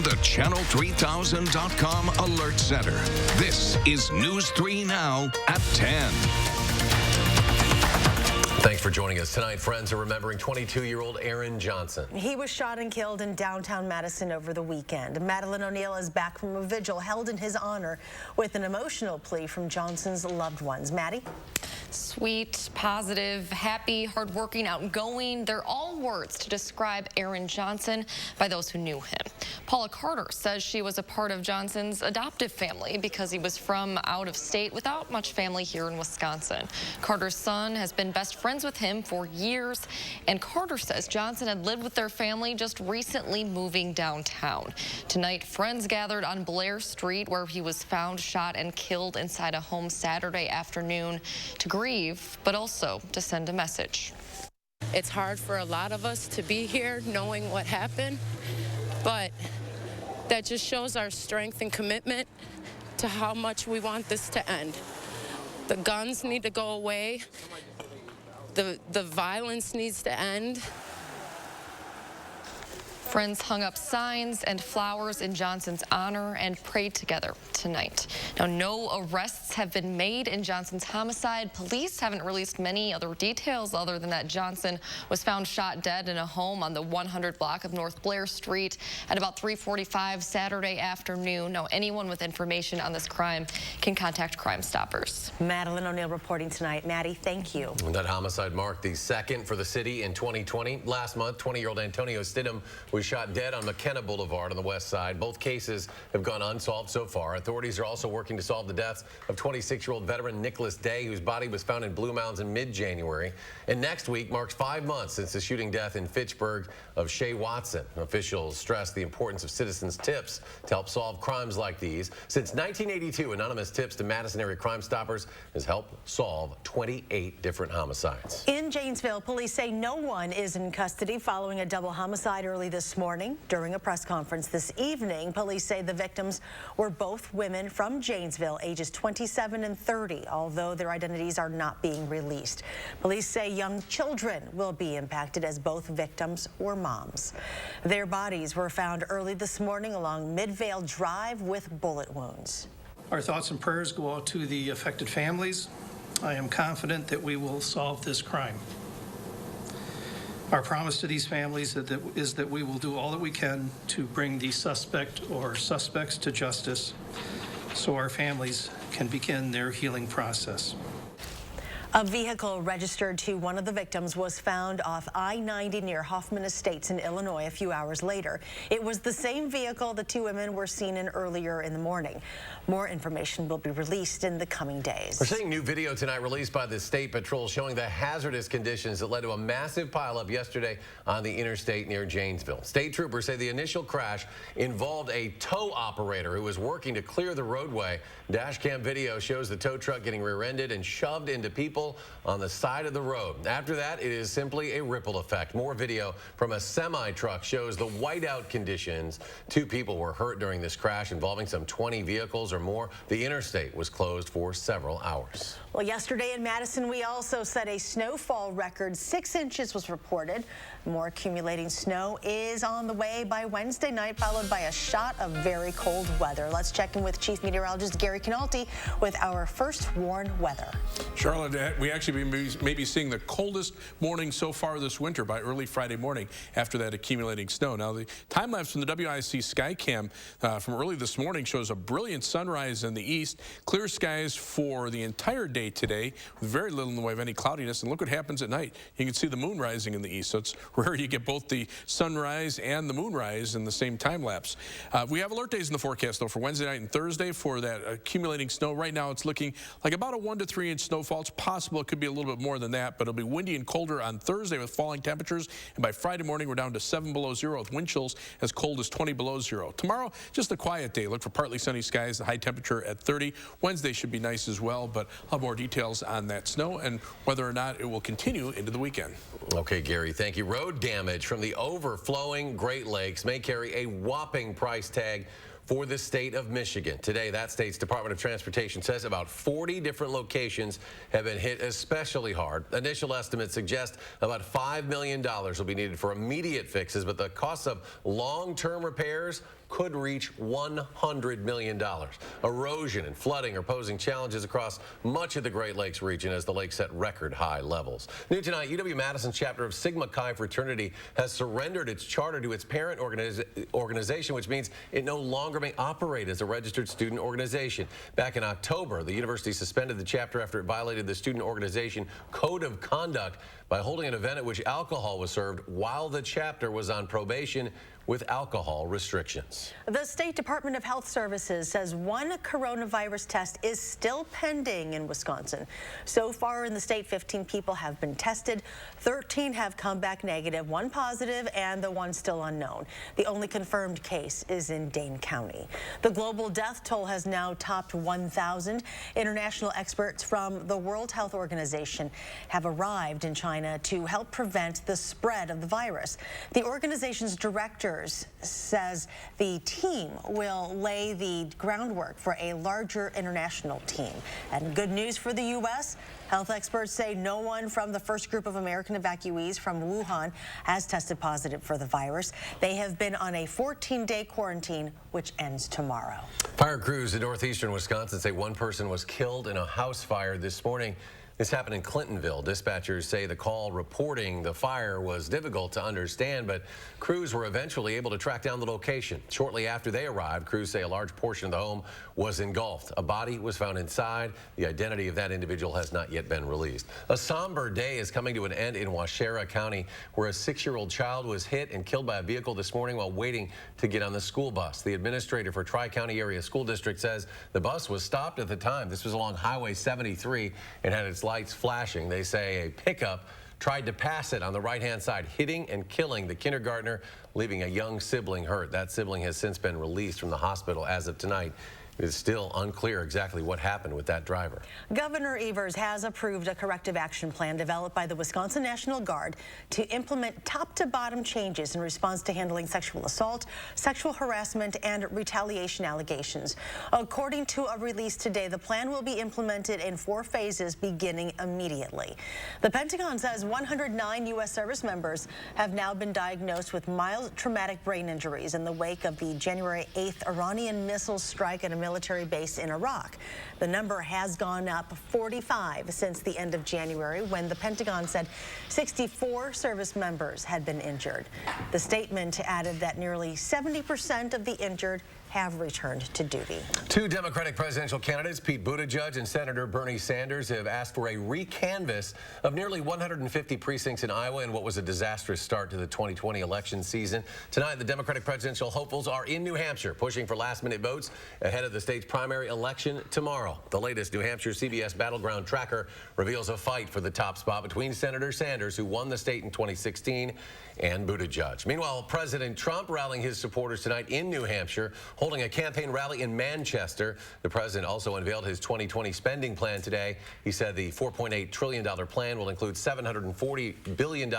The Channel3000.com Alert Center. This is News 3 Now at 10. Thanks for joining us tonight. Friends are remembering 22-year-old Aaron Johnson. He was shot and killed in downtown Madison over the weekend. Madeline O'Neill is back from a vigil held in his honor with an emotional plea from Johnson's loved ones. Maddie? Sweet, positive, happy, hardworking, outgoing. They're all words to describe Aaron Johnson by those who knew him. Paula Carter says she was a part of Johnson's adoptive family because he was from out of state without much family here in Wisconsin. Carter's son has been best friends with him for years, and Carter says Johnson had lived with their family just recently moving downtown. Tonight, friends gathered on Blair Street where he was found shot and killed inside a home Saturday afternoon to grieve, but also to send a message. It's hard for a lot of us to be here knowing what happened, but that just shows our strength and commitment to how much we want this to end. The guns need to go away. The violence needs to end. Friends hung up signs and flowers in Johnson's honor and prayed together tonight. Now, no arrests have been made in Johnson's homicide. Police haven't released many other details other than that Johnson was found shot dead in a home on the 100 block of North Blair Street at about 3:45 Saturday afternoon. Now, anyone with information on this crime can contact Crime Stoppers. Madeline O'Neill reporting tonight. Maddie, thank you. That homicide marked the second for the city in 2020. Last month, 20-year-old Antonio Stidham was shot dead on McKenna Boulevard on the west side. Both cases have gone unsolved so far. Authorities are also working to solve the deaths of 26-year-old veteran Nicholas Day, whose body was found in Blue Mounds in mid-January. And next week marks 5 months since the shooting death in Fitchburg of Shay Watson. Officials stress the importance of citizens' tips to help solve crimes like these. Since 1982, anonymous tips to Madison area Crime Stoppers has helped solve 28 different homicides. In Janesville, police say no one is in custody following a double homicide early this morning. During a press conference this evening, police say the victims were both women from Janesville, ages 27 and 30, although their identities are not being released. Police say young children will be impacted as both victims were moms. Their bodies were found early this morning along Midvale Drive with bullet wounds. Our thoughts and prayers go out to the affected families. I am confident that we will solve this crime. Our promise to these families is that we will do all that we can to bring the suspect or suspects to justice so our families can begin their healing process. A vehicle registered to one of the victims was found off I-90 near Hoffman Estates in Illinois a few hours later. It was the same vehicle the two women were seen in earlier in the morning. More information will be released in the coming days. We're seeing new video tonight released by the State Patrol showing the hazardous conditions that led to a massive pileup yesterday on the interstate near Janesville. State troopers say the initial crash involved a tow operator who was working to clear the roadway. Dash cam video shows the tow truck getting rear-ended and shoved into people on the side of the road. After that, it is simply a ripple effect. More video from a semi-truck shows the whiteout conditions. 2 people were hurt during this crash involving some 20 vehicles or more. The interstate was closed for several hours. Well, yesterday in Madison, we also set a snowfall record. 6 inches was reported. More accumulating snow is on the way by Wednesday night, followed by a shot of very cold weather. Let's check in with Chief Meteorologist Gary Canalti with our first warn weather. Charlotte, we actually may be seeing the coldest morning so far this winter by early Friday morning after that accumulating snow. Now, the time lapse from the WIC Skycam from early this morning shows a brilliant sunrise in the east, clear skies for the entire day today with very little in the way of any cloudiness. And look what happens at night. You can see the moon rising in the east. So it's rare you get both the sunrise and the moonrise in the same time lapse. We have alert days in the forecast, though, for Wednesday night and Thursday for that accumulating snow. Right now, it's looking like about a 1 to 3 inch snowfall. It's possible it could be a little bit more than that, but it'll be windy and colder on Thursday with falling temperatures. And by Friday morning, we're down to 7 below zero with wind chills as cold as 20 below zero. Tomorrow, just a quiet day. Look for partly sunny skies, the high temperature at 30. Wednesday should be nice as well, but I'll have more details on that snow and whether or not it will continue into the weekend. Okay, Gary, thank you. Road damage from the overflowing Great Lakes may carry a whopping price tag for the state of Michigan. Today, that state's Department of Transportation says about 40 different locations have been hit especially hard. Initial estimates suggest about $5 million will be needed for immediate fixes, but the cost of long-term repairs could reach $100 million. Erosion and flooding are posing challenges across much of the Great Lakes region as the lake set record high levels. New tonight, UW-Madison chapter of Sigma Chi fraternity has surrendered its charter to its parent organization, which means it no longer may operate as a registered student organization. Back in October, the university suspended the chapter after it violated the student organization code of conduct by holding an event at which alcohol was served while the chapter was on probation with alcohol restrictions. The State Department of Health Services says one coronavirus test is still pending in Wisconsin. So far in the state, 15 people have been tested. 13 have come back negative, 1 positive, and the 1 still unknown. The only confirmed case is in Dane County. The global death toll has now topped 1,000. International experts from the World Health Organization have arrived in China to help prevent the spread of the virus. The organization's director says the team will lay the groundwork for a larger international team. And good news for the U.S. Health experts say no one from the first group of American evacuees from Wuhan has tested positive for the virus. They have been on a 14-day quarantine, which ends tomorrow. Fire crews in northeastern Wisconsin say one person was killed in a house fire this morning. This happened in Clintonville. Dispatchers say the call reporting the fire was difficult to understand, but crews were eventually able to track down the location. Shortly after they arrived, crews say a large portion of the home was engulfed. A body was found inside. The identity of that individual has not yet been released. A somber day is coming to an end in Waushara County, where a 6-year-old child was hit and killed by a vehicle this morning while waiting to get on the school bus. The administrator for Tri-County Area School District says the bus was stopped at the time. This was along Highway 73 and had its lights flashing. They say a pickup tried to pass it on the right-hand side, hitting and killing the kindergartner, leaving a young sibling hurt. That sibling has since been released from the hospital as of tonight. It is still unclear exactly what happened with that driver. Governor Evers has approved a corrective action plan developed by the Wisconsin National Guard to implement top-to-bottom changes in response to handling sexual assault, sexual harassment, and retaliation allegations. According to a release today, the plan will be implemented in 4 phases beginning immediately. The Pentagon says 109 U.S. service members have now been diagnosed with mild traumatic brain injuries in the wake of the January 8th Iranian missile strike at a military base in Iraq. The number has gone up 45 since the end of January, when the Pentagon said 64 service members had been injured. The statement added that nearly 70% of the injured have returned to duty. 2 Democratic presidential candidates, Pete Buttigieg and Senator Bernie Sanders, have asked for a recanvass of nearly 150 precincts in Iowa in what was a disastrous start to the 2020 election season. Tonight, the Democratic presidential hopefuls are in New Hampshire, pushing for last-minute votes ahead of the state's primary election tomorrow. The latest New Hampshire CBS Battleground Tracker reveals a fight for the top spot between Senator Sanders, who won the state in 2016, and Buttigieg. Meanwhile, President Trump rallying his supporters tonight in New Hampshire, holding a campaign rally in Manchester. The president also unveiled his 2020 spending plan today. He said the $4.8 trillion plan will include $740 billion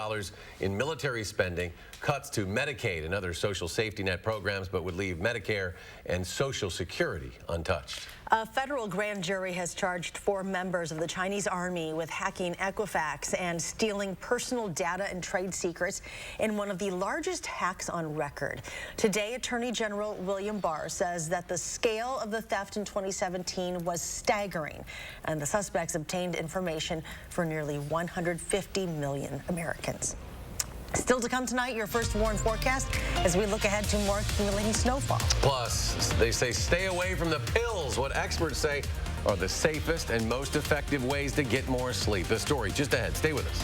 in military spending, cuts to Medicaid and other social safety net programs, but would leave Medicare and Social Security untouched. A federal grand jury has charged 4 members of the Chinese army with hacking Equifax and stealing personal data and trade secrets in one of the largest hacks on record. Today, Attorney General William Barr says that the scale of the theft in 2017 was staggering, and the suspects obtained information for nearly 150 million Americans. Still to come tonight, your first warn forecast as we look ahead to more accumulating snowfall. Plus, they say stay away from the pills, what experts say are the safest and most effective ways to get more sleep. The story just ahead. Stay with us.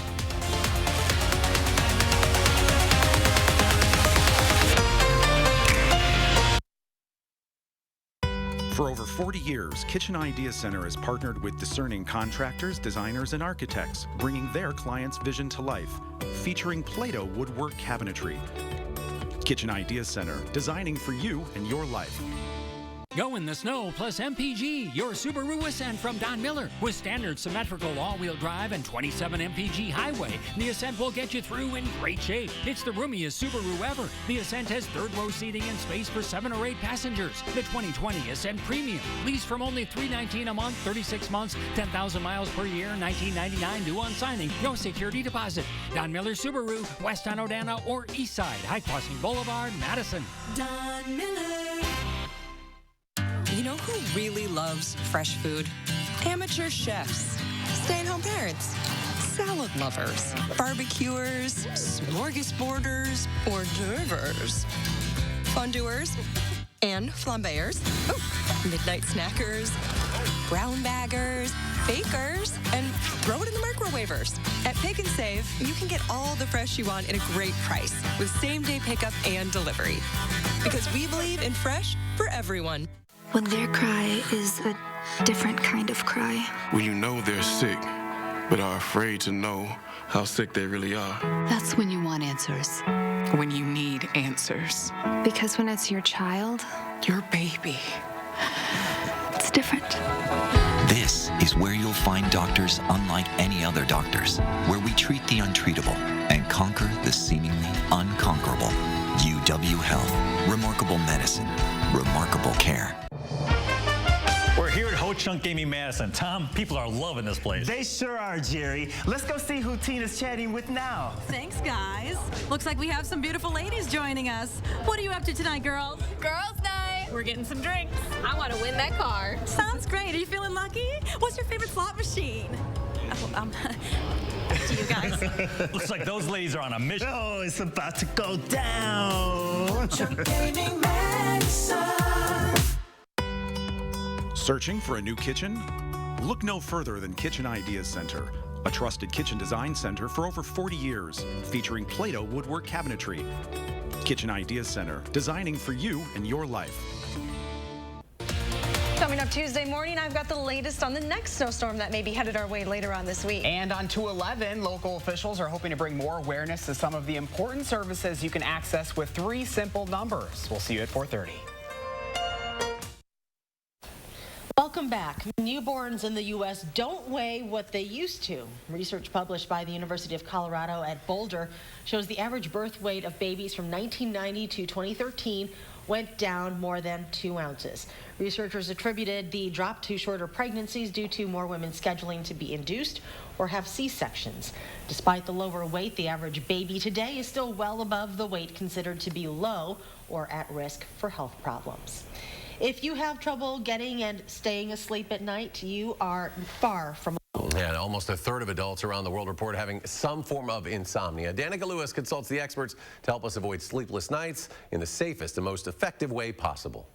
For over 40 years, Kitchen Idea Center has partnered with discerning contractors, designers, and architects, bringing their clients' vision to life, featuring Play-Doh woodwork cabinetry. Kitchen Idea Center, designing for you and your life. Go in the snow plus MPG, your Subaru Ascent from Don Miller. With standard symmetrical all-wheel drive and 27 MPG highway, the Ascent will get you through in great shape. It's the roomiest Subaru ever. The Ascent has third-row seating and space for 7 or 8 passengers. The 2020 Ascent Premium. Lease from only $319 a month, 36 months, 10,000 miles per year, $19.99 due on signing. No security deposit. Don Miller Subaru, West on Odana or East Side, High Crossing Boulevard, Madison. Don Miller. You know who really loves fresh food? Amateur chefs, stay-at-home parents, salad lovers, barbecuers, smorgasborders, hors d'oeuvres, fondue and flambeers, midnight snackers, brown baggers, bakers, and throw it in the microwavers. At Pick and Save, you can get all the fresh you want at a great price with same-day pickup and delivery. Because we believe in fresh for everyone. When their cry is a different kind of cry. When you know they're sick, but are afraid to know how sick they really are. That's when you want answers. When you need answers. Because when it's your child, your baby, it's different. This is where you'll find doctors unlike any other doctors, where we treat the untreatable and conquer the seemingly unconquerable. UW Health. Remarkable medicine. Remarkable care. We're here at Ho Chunk Gaming Madison. Tom, people are loving this place. They sure are, Jerry. Let's go see who Tina's chatting with now. Thanks, guys. Looks like we have some beautiful ladies joining us. What are you up to tonight, girls? Girls' night. We're getting some drinks. I want to win that car. Sounds great. Are you feeling lucky? What's your favorite slot machine? To you guys. Looks like those ladies are on a mission. Oh, it's about to go down. Chunk Gaming Madison. Searching for a new kitchen? Look no further than Kitchen Ideas Center, a trusted kitchen design center for over 40 years, featuring Play-Doh woodwork cabinetry. Kitchen Ideas Center, designing for you and your life. Coming up Tuesday morning, I've got the latest on the next snowstorm that may be headed our way later on this week. And on 211, local officials are hoping to bring more awareness to some of the important services you can access with 3 simple numbers. We'll see you at 4:30. Welcome back. Newborns in the U.S. don't weigh what they used to. Research published by the University of Colorado at Boulder shows the average birth weight of babies from 1990 to 2013 went down more than 2 ounces. Researchers attributed the drop to shorter pregnancies due to more women scheduling to be induced or have C-sections. Despite the lower weight, the average baby today is still well above the weight considered to be low or at risk for health problems. If you have trouble getting and staying asleep at night, you are far from alone. And almost 1/3 of adults around the world report having some form of insomnia. Danica Lewis consults the experts to help us avoid sleepless nights in the safest and most effective way possible.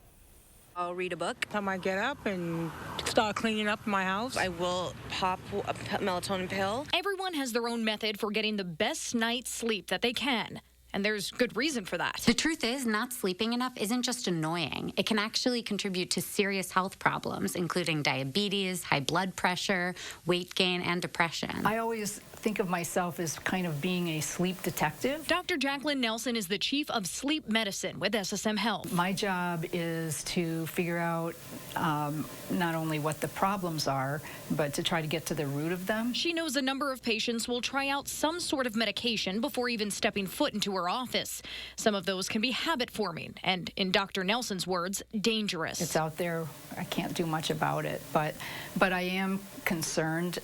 I'll read a book. Time I get up and start cleaning up my house, I will pop a melatonin pill. Everyone has their own method for getting the best night's sleep that they can. And there's good reason for that. The truth is, not sleeping enough isn't just annoying. It can actually contribute to serious health problems, including diabetes, high blood pressure, weight gain, and depression. I always think of myself as kind of being a sleep detective. Dr. Jacqueline Nelson is the chief of sleep medicine with SSM Health. My job is to figure out not only what the problems are, but to try to get to the root of them. She knows a number of patients will try out some sort of medication before even stepping foot into her office. Some of those can be habit-forming and, in Dr. Nelson's words, dangerous. It's out there. I can't do much about it, but I am concerned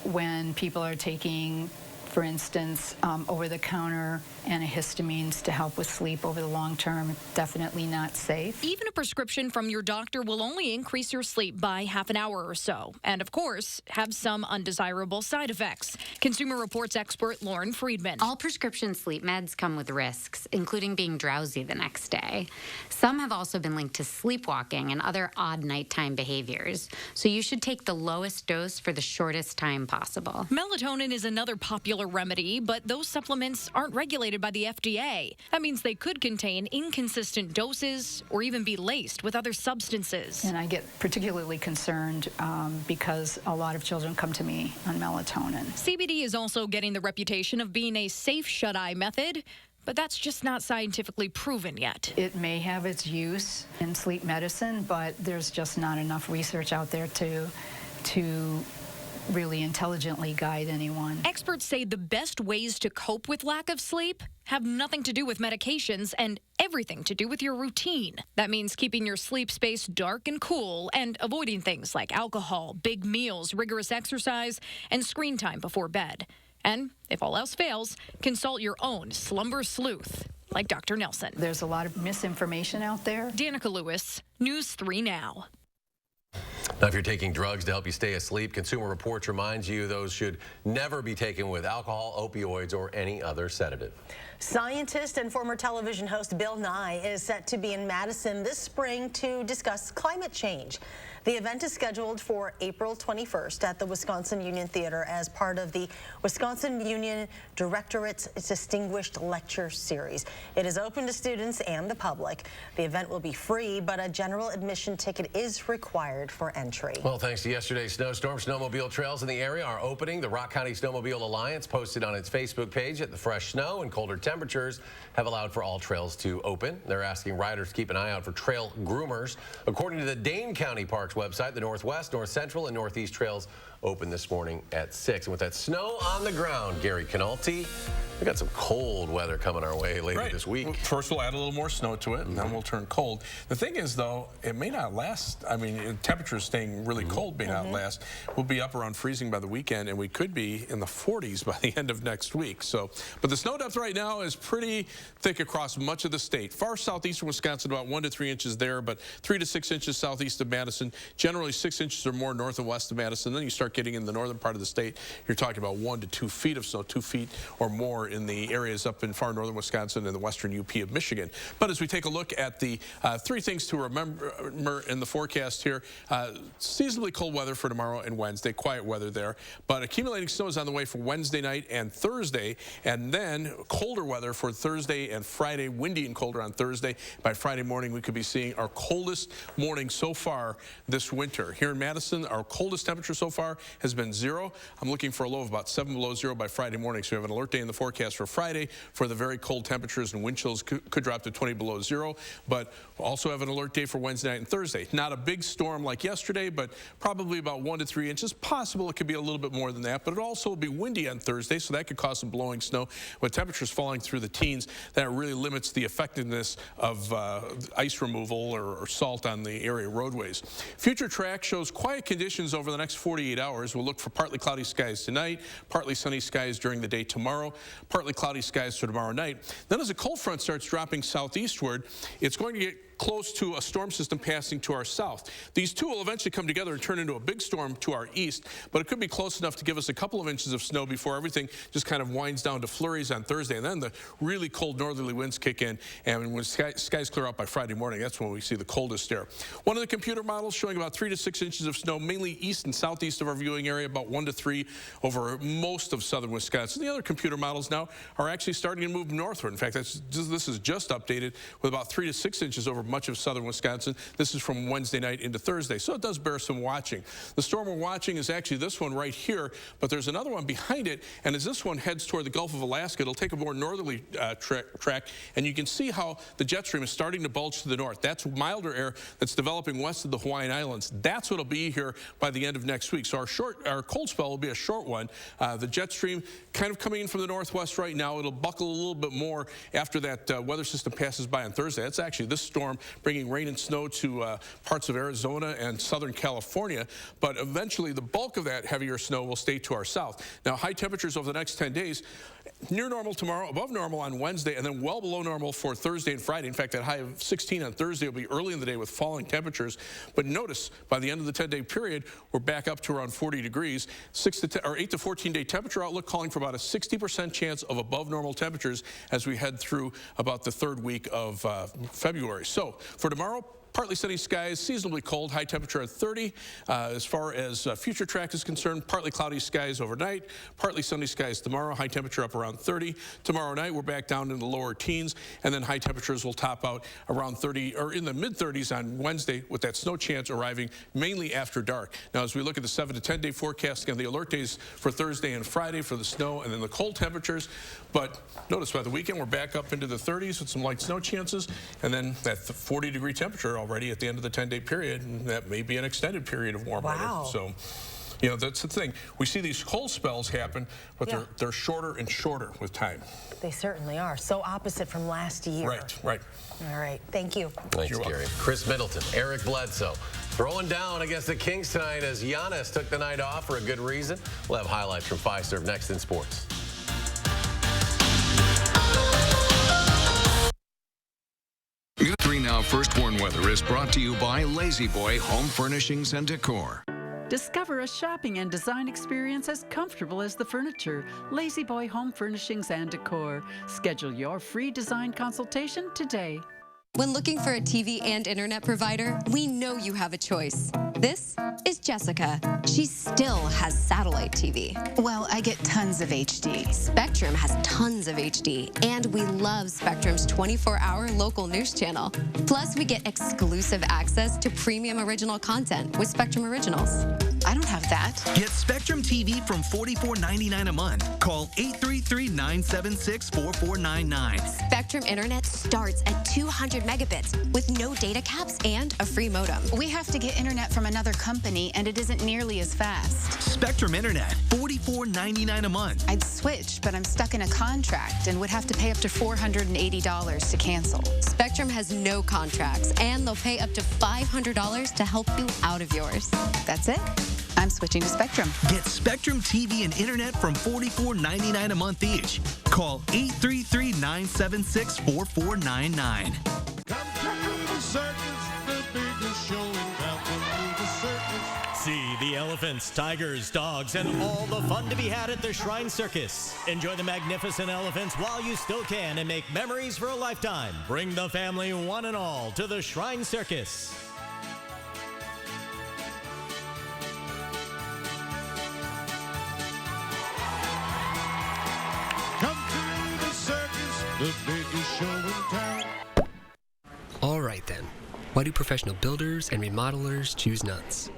when people are taking, for instance, over-the-counter antihistamines to help with sleep over the long term. Definitely not safe. Even a prescription from your doctor will only increase your sleep by half an hour or so. And of course, have some undesirable side effects. Consumer Reports expert Lauren Friedman. All prescription sleep meds come with risks, including being drowsy the next day. Some have also been linked to sleepwalking and other odd nighttime behaviors. So you should take the lowest dose for the shortest time possible. Melatonin is another popular remedy, but those supplements aren't regulated by the FDA. That means they could contain inconsistent doses or even be laced with other substances. And I get particularly concerned because a lot of children come to me on melatonin. CBD is also getting the reputation of being a safe shut-eye method. but that's just not scientifically proven yet. It may have its use in sleep medicine, but there's just not enough research out there to really intelligently guide anyone. Experts say the best ways to cope with lack of sleep have nothing to do with medications and everything to do with your routine. That means keeping your sleep space dark and cool and avoiding things like alcohol, big meals, rigorous exercise, and screen time before bed. And if all else fails, consult your own slumber sleuth, like Dr. Nelson. There's a lot of misinformation out there. Danica Lewis, News 3 Now. Now, if you're taking drugs to help you stay asleep, Consumer Reports reminds you those should never be taken with alcohol, opioids, or any other sedative. Scientist and former television host Bill Nye is set to be in Madison this spring to discuss climate change. The event is scheduled for April 21st at the Wisconsin Union Theater as part of the Wisconsin Union Directorate's Distinguished Lecture Series. It is open to students and the public. The event will be free, but a general admission ticket is required for entry. Well, thanks to yesterday's snowstorm, snowmobile trails in the area are opening. The Rock County Snowmobile Alliance posted on its Facebook page that the fresh snow and colder temperatures have allowed for all trails to open. They're asking riders to keep an eye out for trail groomers. According to the Dane County Parks website, the Northwest, North Central, and Northeast trails open this morning at 6. And with that snow on the ground, Gary Canalti, we got some cold weather coming our way later this week. First, we'll add a little more snow to it, and then we'll turn cold. The thing is, though, it may not last. I mean, temperatures staying really cold may not last. We'll be up around freezing by the weekend, and we could be in the 40s by the end of next week. So, but the snow depth right now is pretty thick across much of the state. Far southeastern Wisconsin, about 1 to 3 inches there, but 3 to 6 inches southeast of Madison. Generally 6 inches or more north and west of Madison. Then you start getting in the northern part of the state, you're talking about 1 to 2 feet of snow, 2 feet or more in the areas up in far northern Wisconsin and the western UP of Michigan. But as we take a look at the 3 things to remember in the forecast here, seasonably cold weather for tomorrow and Wednesday, quiet weather there, but accumulating snow is on the way for Wednesday night and Thursday, and then colder weather for Thursday and Friday, windy and colder on Thursday. By Friday morning, we could be seeing our coldest morning so far this winter. Here in Madison, our coldest temperature so far has been 0. I'm looking for a low of about 7 below 0 by Friday morning. So we have an alert day in the forecast for Friday for the very cold temperatures, and wind chills could drop to 20 below 0. But we'll also have an alert day for Wednesday night and Thursday. Not a big storm like yesterday, but probably about 1 to 3 inches. Possible it could be a little bit more than that, but it also will be windy on Thursday, so that could cause some blowing snow. With temperatures falling through the teens, that really limits the effectiveness of ice removal or salt on the area roadways. Future track shows quiet conditions over the next 48 hours. We'll look for partly cloudy skies tonight, partly sunny skies during the day tomorrow, partly cloudy skies for tomorrow night. Then as a cold front starts dropping southeastward, it's going to get close to a storm system passing to our south. These two will eventually come together and turn into a big storm to our east, but it could be close enough to give us a couple of inches of snow before everything just kind of winds down to flurries on Thursday, and then the really cold northerly winds kick in, and when skies clear out by Friday morning, that's when we see the coldest there. One of the computer models showing about 3 to 6 inches of snow, mainly east and southeast of our viewing area, about 1 to 3 over most of southern Wisconsin. The other computer models now are actually starting to move northward. In fact, this is just updated with about 3 to 6 inches over much of southern Wisconsin. This is from Wednesday night into Thursday, so it does bear some watching. The storm we're watching is actually this one right here, but there's another one behind it, and as this one heads toward the Gulf of Alaska, it'll take a more northerly track, and you can see how the jet stream is starting to bulge to the north. That's milder air that's developing west of the Hawaiian Islands. That's what will be here by the end of next week. So our cold spell will be a short one. The jet stream kind of coming in from the northwest right now. It'll buckle a little bit more after that weather system passes by on Thursday. That's actually this storm bringing rain and snow to parts of Arizona and Southern California, but eventually the bulk of that heavier snow will stay to our south. Now, high temperatures over the next 10 days, near normal tomorrow, above normal on Wednesday, and then well below normal for Thursday and Friday. In fact, that high of 16 on Thursday will be early in the day with falling temperatures. But notice, by the end of the 10-day period, we're back up to around 40 degrees. 8 to 14-day temperature outlook calling for about a 60% chance of above normal temperatures as we head through about the 3rd week of February. So for tomorrow, partly sunny skies, seasonably cold, high temperature at 30. As far as future track is concerned, partly cloudy skies overnight, partly sunny skies tomorrow, high temperature up around 30. Tomorrow night, we're back down in the lower teens, and then high temperatures will top out around 30 or in the mid-30s on Wednesday, with that snow chance arriving mainly after dark. Now, as we look at the 7 to 10 day forecast, again, the alert days for Thursday and Friday for the snow and then the cold temperatures. But notice by the weekend, we're back up into the 30s with some light snow chances, and then that 40-degree temperature already at the end of the 10-day period, and that may be an extended period of warm weather. So, you know, that's the thing. We see these cold spells happen, but they're shorter and shorter with time. They certainly are. So opposite from last year. Right. All right. Thank you. Thanks, Gary. Chris Middleton, Eric Bledsoe throwing down against the Kings tonight as Giannis took the night off for a good reason. We'll have highlights from Fiserv next in sports. Good 3 Now Firstborn Weather is brought to you by Lazy Boy Home Furnishings and Decor. Discover a shopping and design experience as comfortable as the furniture. Lazy Boy Home Furnishings and Decor. Schedule your free design consultation today. When looking for a TV and internet provider, we know you have a choice. This is Jessica. She still has satellite TV. Well, I get tons of HD. Spectrum has tons of HD, and we love Spectrum's 24-hour local news channel. Plus, we get exclusive access to premium original content with Spectrum Originals. I don't have that. Get Spectrum TV from $44.99 a month. Call 833-976-4499. Spectrum Internet starts at 200 megabits with no data caps and a free modem. We have to get internet from another company, and it isn't nearly as fast. Spectrum Internet, $44.99 a month. I'd switch, but I'm stuck in a contract and would have to pay up to $480 to cancel. Spectrum has no contracts, and they'll pay up to $500 to help you out of yours. That's it. I'm switching to Spectrum. Get Spectrum TV and internet from $44.99 a month each. Call 833-976-4499. See the elephants, tigers, dogs, and all the fun to be had at the Shrine Circus. Enjoy the magnificent elephants while you still can and make memories for a lifetime. Bring the family one and all to the Shrine Circus. Come to the circus, the biggest show in town. All right then. Why do professional builders and remodelers choose Nuns?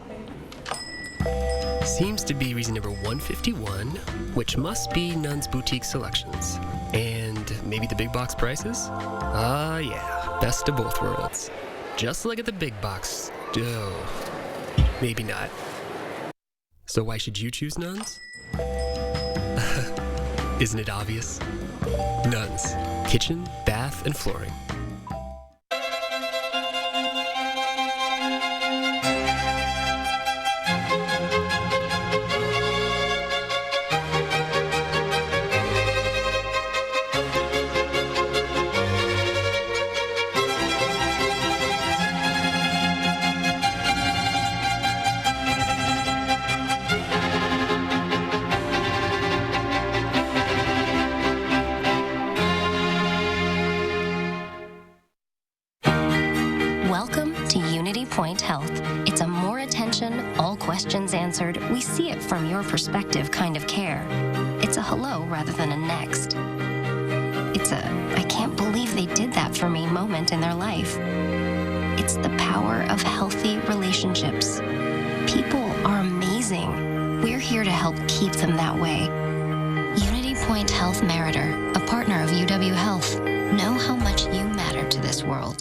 Seems to be reason number 151, which must be Nuns Boutique Selections. And maybe the big box prices? Ah, yeah. Best of both worlds. Just like at the big box. Oh, maybe not. So why should you choose Nuns? Isn't it obvious? Nuns. Kitchen, bath, and flooring. Welcome to Unity Point Health. It's a more attention, all questions answered, we see it from your perspective kind of care. It's a hello rather than a next. It's a I can't believe they did that for me moment in their life. It's the power of healthy relationships. People are amazing. We're here to help keep them that way. Unity Point Health Meritor, a partner of UW Health. Know how much you matter to this world.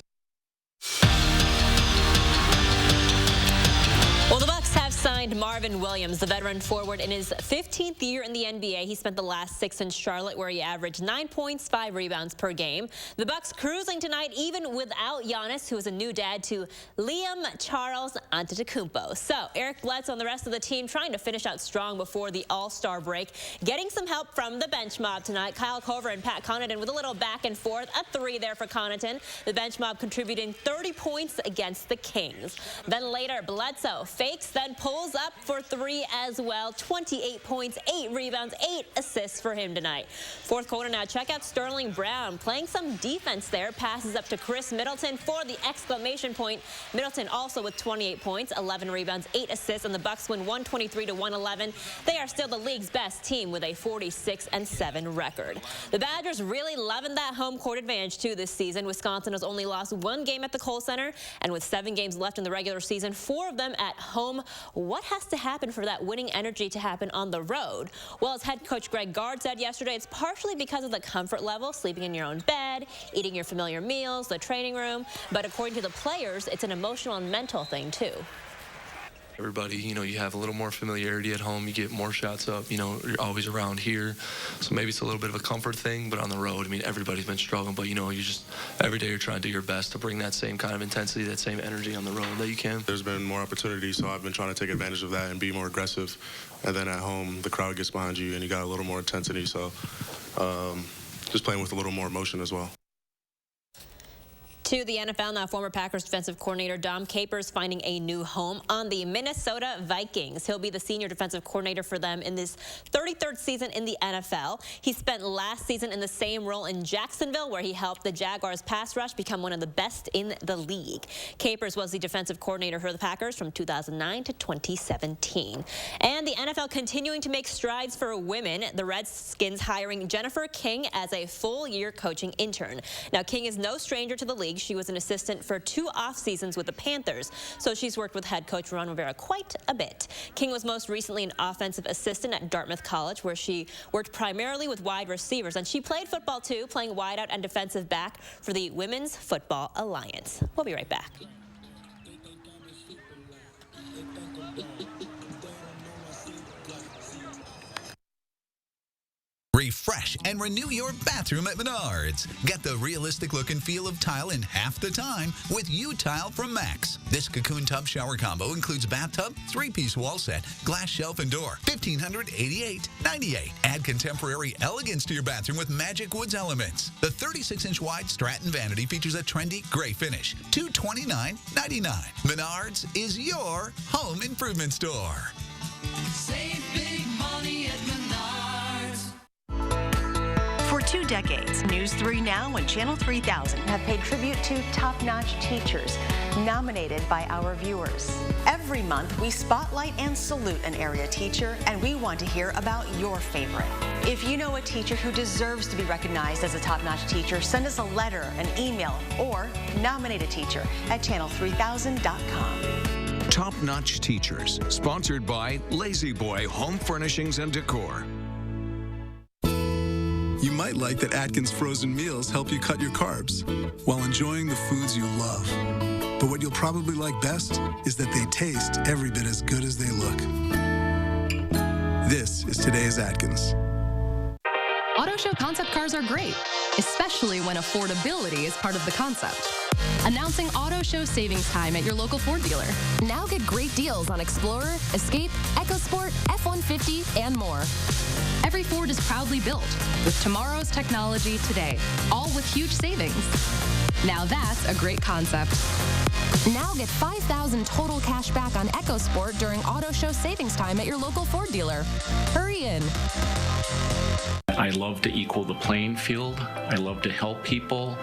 Well, the Bucks have signed Marvin Williams, the veteran forward, in his 15th year in the NBA. He spent the last 6 in Charlotte, where he averaged 9 points, 5 rebounds per game. The Bucks cruising tonight, even without Giannis, who is a new dad to Liam Charles Antetokounmpo. So Eric Bledsoe and the rest of the team trying to finish out strong before the All-Star break, getting some help from the bench mob tonight. Kyle Korver and Pat Connaughton with a little back and forth, a 3 there for Connaughton. The bench mob contributing 30 points against the Kings. Then later, Bledsoe fakes, then pulls up up for 3 as well. 28 points, 8 rebounds, 8 assists for him tonight. Fourth quarter now, check out Sterling Brown playing some defense there. Passes up to Chris Middleton for the exclamation point. Middleton also with 28 points, 11 rebounds, 8 assists, and the Bucks win 123-111. They are still the league's best team with a 46-7 record. The Badgers really loving that home court advantage too this season. Wisconsin has only lost 1 game at the Kohl Center, and with 7 games left in the regular season, 4 of them at home. What has to happen for that winning energy to happen on the road? Well, as head coach Greg Gard said yesterday, it's partially because of the comfort level, sleeping in your own bed, eating your familiar meals, the training room. But according to the players, it's an emotional and mental thing too. Everybody, you have a little more familiarity at home. You get more shots up. You're always around here. So maybe it's a little bit of a comfort thing, but on the road, everybody's been struggling. But, you just, every day you're trying to do your best to bring that same kind of intensity, that same energy on the road that you can. There's been more opportunities, so I've been trying to take advantage of that and be more aggressive. And then at home, the crowd gets behind you and you got a little more intensity. So just playing with a little more emotion as well. To the NFL now, former Packers defensive coordinator Dom Capers finding a new home on the Minnesota Vikings. He'll be the senior defensive coordinator for them in this 33rd season in the NFL. He spent last season in the same role in Jacksonville, where he helped the Jaguars pass rush become one of the best in the league. Capers was the defensive coordinator for the Packers from 2009 to 2017. And the NFL continuing to make strides for women. The Redskins hiring Jennifer King as a full-year coaching intern. Now, King is no stranger to the league. She was an assistant for 2 off seasons with the Panthers, so she's worked with head coach Ron Rivera quite a bit. King was most recently an offensive assistant at Dartmouth College, where she worked primarily with wide receivers, and she played football too, playing wideout and defensive back for the Women's Football Alliance. We'll be right back. Refresh and renew your bathroom at Menards. Get the realistic look and feel of tile in half the time with U-Tile from Max. This cocoon tub shower combo includes bathtub, 3-piece wall set, glass shelf and door, $1,588.98. Add contemporary elegance to your bathroom with Magic Woods elements. The 36-inch wide Stratton vanity features a trendy gray finish, $229.99. Menards is your home improvement store. Save big money at Menards. For 2 decades, News 3 Now and Channel 3000 have paid tribute to top-notch teachers nominated by our viewers. Every month, we spotlight and salute an area teacher, and we want to hear about your favorite. If you know a teacher who deserves to be recognized as a top-notch teacher, send us a letter, an email, or nominate a teacher at channel3000.com. Top-notch teachers, sponsored by Lazy Boy Home Furnishings and Decor. You might like that Atkins frozen meals help you cut your carbs while enjoying the foods you love. But what you'll probably like best is that they taste every bit as good as they look. This is today's Atkins. Auto Show concept cars are great, especially when affordability is part of the concept. Announcing Auto Show savings time at your local Ford dealer. Now get great deals on Explorer, Escape, EcoSport, F-150, and more. Every Ford is proudly built with tomorrow's technology today, all with huge savings. Now that's a great concept. Now get $5,000 total cash back on EcoSport during Auto Show savings time at your local Ford dealer. Hurry in. I love to equal the playing field. I love to help people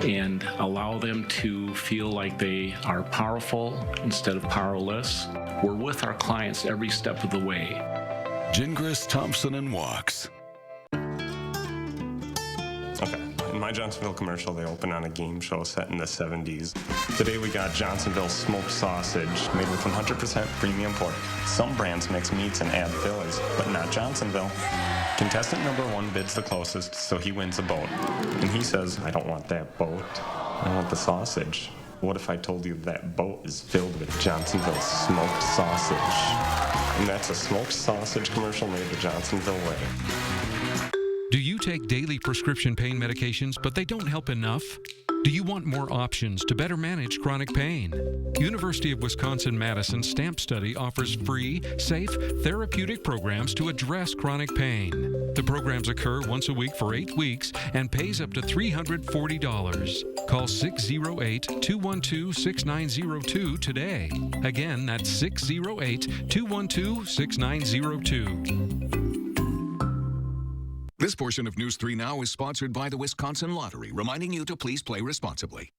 and allow them to feel like they are powerful instead of powerless. We're with our clients every step of the way. Gingras, Thompson, and Walks. Okay, in my Johnsonville commercial, they open on a game show set in the 70s. Today we got Johnsonville smoked sausage made with 100% premium pork. Some brands mix meats and add fillers, but not Johnsonville. Contestant number 1 bids the closest, so he wins a boat. And he says, I don't want that boat, I want the sausage. What if I told you that boat is filled with Johnsonville smoked sausage? And that's a smoked sausage commercial made the Johnsonville way. Do you take daily prescription pain medications, but they don't help enough? Do you want more options to better manage chronic pain? University of Wisconsin-Madison STAMP Study offers free, safe, therapeutic programs to address chronic pain. The programs occur once a week for 8 weeks and pays up to $340. Call 608-212-6902 today. Again, that's 608-212-6902. This portion of News 3 Now is sponsored by the Wisconsin Lottery, reminding you to please play responsibly.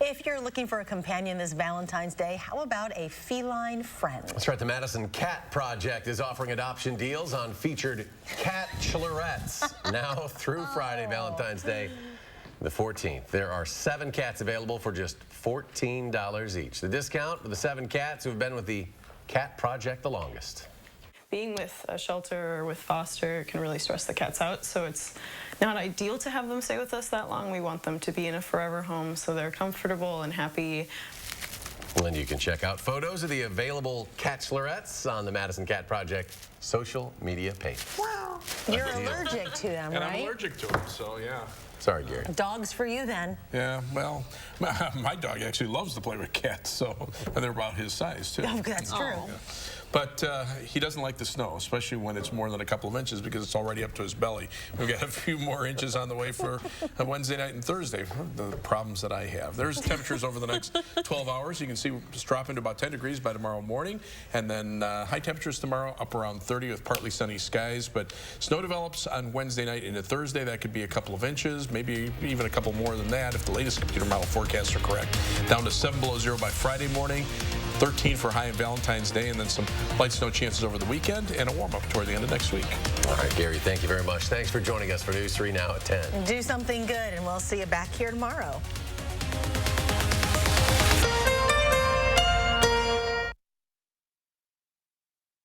If you're looking for a companion this Valentine's Day, how about a feline friend? That's right. The Madison Cat Project is offering adoption deals on featured cat-chillerettes now through Friday, Valentine's Day, the 14th. There are 7 cats available for just $14 each. The discount for the 7 cats who have been with the Cat Project the longest. Being with a shelter or with foster can really stress the cats out, so it's not ideal to have them stay with us that long. We want them to be in a forever home so they're comfortable and happy. And you can check out photos of the available cat-chillerettes on the Madison Cat Project social media page. Wow. You're allergic to them, and right? I'm allergic to them, so yeah. Sorry, Gary. Dogs for you, then. Yeah, well, my dog actually loves to play with cats, so and they're about his size, too. Oh, that's true. Yeah. But he doesn't like the snow, especially when it's more than a couple of inches because it's already up to his belly. We've got a few more inches on the way for Wednesday night and Thursday. The problems that I have. There's temperatures over the next 12 hours. You can see it's dropping to about 10 degrees by tomorrow morning. And then high temperatures tomorrow up around 30 with partly sunny skies. But snow develops on Wednesday night into Thursday. That could be a couple of inches, maybe even a couple more than that if the latest computer model forecasts are correct. Down to 7 below zero by Friday morning. 13 for high on Valentine's Day, and then some light snow chances over the weekend, and a warm-up toward the end of next week. All right, Gary, thank you very much. Thanks for joining us for News 3 Now at 10. Do something good, and we'll see you back here tomorrow.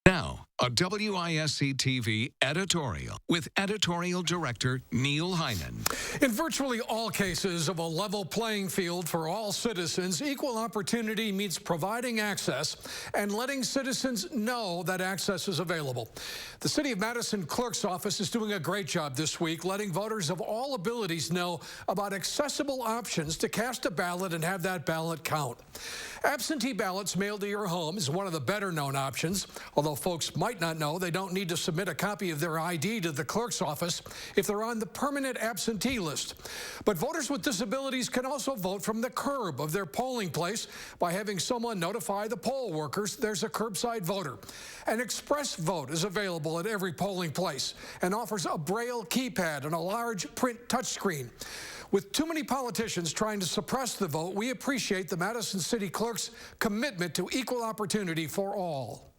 Now, a WISC-TV editorial with editorial director Neil Heinan. In virtually all cases of a level playing field for all citizens, equal opportunity means providing access and letting citizens know that access is available. The City of Madison Clerk's Office is doing a great job this week letting voters of all abilities know about accessible options to cast a ballot and have that ballot count. Absentee ballots mailed to your home is one of the better known options, although folks might not know they don't need to submit a copy of their ID to the clerk's office if they're on the permanent absentee list. But voters with disabilities can also vote from the curb of their polling place by having someone notify the poll workers there's a curbside voter. An express vote is available at every polling place and offers a Braille keypad and a large print touchscreen. With too many politicians trying to suppress the vote, we appreciate the Madison City Clerk's commitment to equal opportunity for all.